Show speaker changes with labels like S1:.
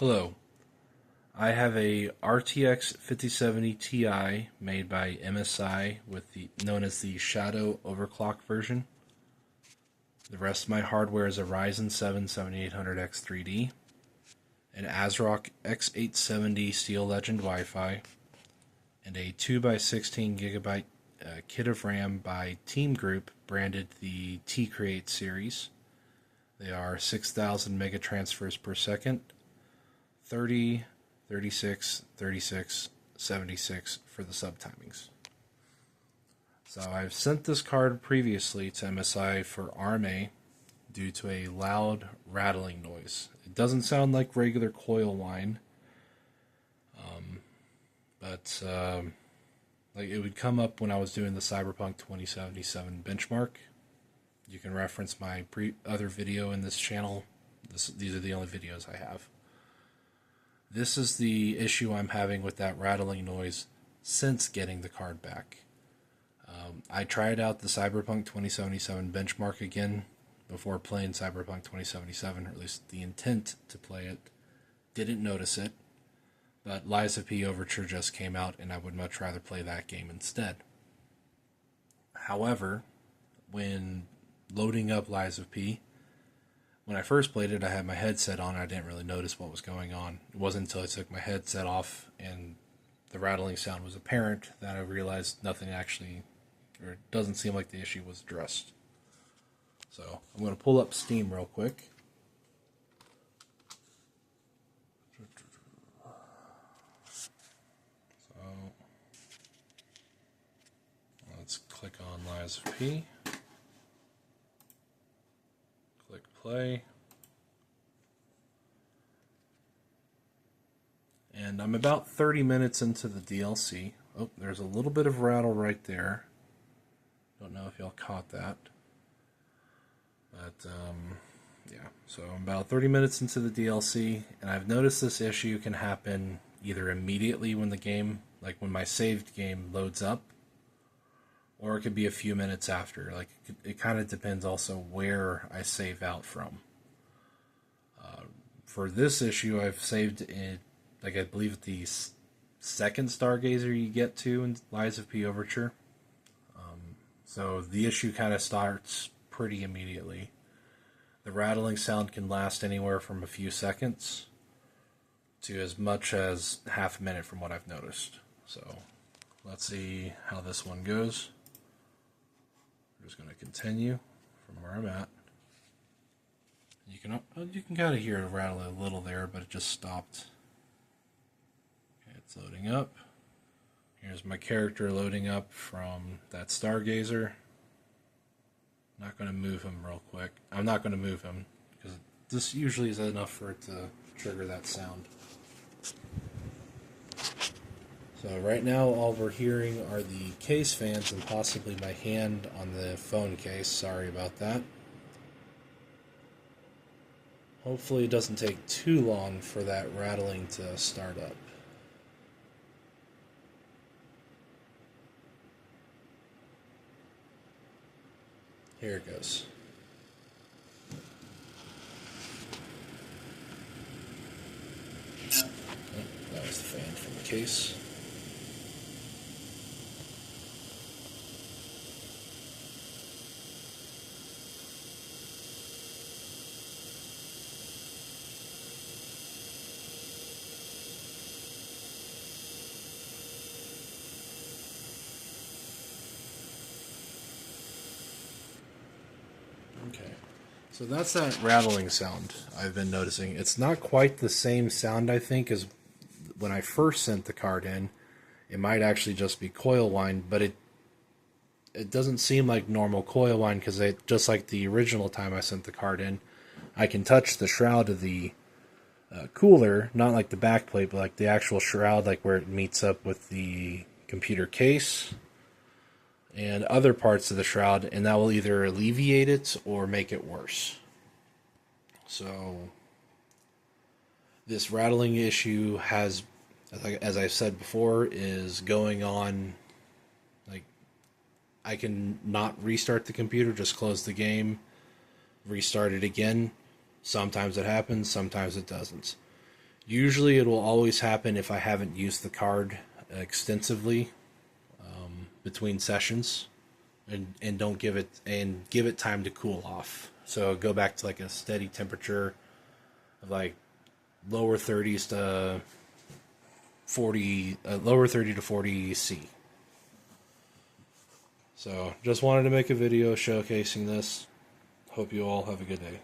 S1: Hello. I have a RTX 5070 Ti made by MSI with the known as the Shadow Overclock version. The rest of my hardware is a Ryzen 7 7800X 3D, an ASRock X870 Steel Legend Wi-Fi, and a 2x16 GB kit of RAM by Team Group branded the T-Create series. They are 6,000 megatransfers per second, 30, 36, 36, 76 for the subtimings. So I've sent this card previously to MSI for RMA due to a loud rattling noise. It doesn't sound like regular coil whine, but like it would come up when I was doing the Cyberpunk 2077 benchmark. You can reference my other video in this channel. These are the only videos I have. This is the issue I'm having with that rattling noise since getting the card back. I tried out the Cyberpunk 2077 benchmark again before playing Cyberpunk 2077, or at least the intent to play it. Didn't notice it, but Lies of P Overture just came out and I would much rather play that game instead. However, when loading up Lies of P, when I first played it, I had my headset on. I didn't really notice what was going on. It wasn't until I took my headset off and the rattling sound was apparent that I realized nothing actually, or it doesn't seem like the issue was addressed. So I'm going to pull up Steam real quick. So let's click on Lies of P. Click play. And I'm about 30 minutes into the DLC. Oh, there's a little bit of rattle right there. Don't know if y'all caught that. But, yeah. So I'm about 30 minutes into the DLC, and I've noticed this issue can happen either immediately when the game, like when my saved game loads up, or it could be a few minutes after. Like, it kind of depends also where I save out from. For this issue, I've saved it, like I believe the second Stargazer you get to in Lies of P Overture. So the issue kind of starts pretty immediately. The rattling sound can last anywhere from a few seconds to as much as half a minute from what I've noticed. So let's see how this one goes. I'm just going to continue from where I'm at. You can kind of hear it rattle a little there, but it just stopped. Okay, it's loading up. Here's my character loading up from that Stargazer. Not going to move him real quick. I'm not going to move him because this usually is enough for it to trigger that sound. So right now all we're hearing are the case fans and possibly my hand on the phone case. Sorry about that. Hopefully it doesn't take too long for that rattling to start up. Here it goes. Oh, that was the fan from the case. Okay, so that's that rattling sound I've been noticing. It's not quite the same sound, I think, as when I first sent the card in. It might actually just be coil whine, but it doesn't seem like normal coil whine because just like the original time I sent the card in, I can touch the shroud of the cooler, not like the back plate, but like the actual shroud, like where it meets up with the computer case and other parts of the shroud, and that will either alleviate it or make it worse. So this rattling issue has, as I've said before, is going on. Like, I can not restart the computer, just close the game, restart it again. Sometimes it happens, sometimes it doesn't. Usually it will always happen if I haven't used the card extensively between sessions and don't give it time to cool off. So go back to like a steady temperature of like lower 30s to 40 lower 30 to 40 C. So just wanted to make a video showcasing this. Hope you all have a good day.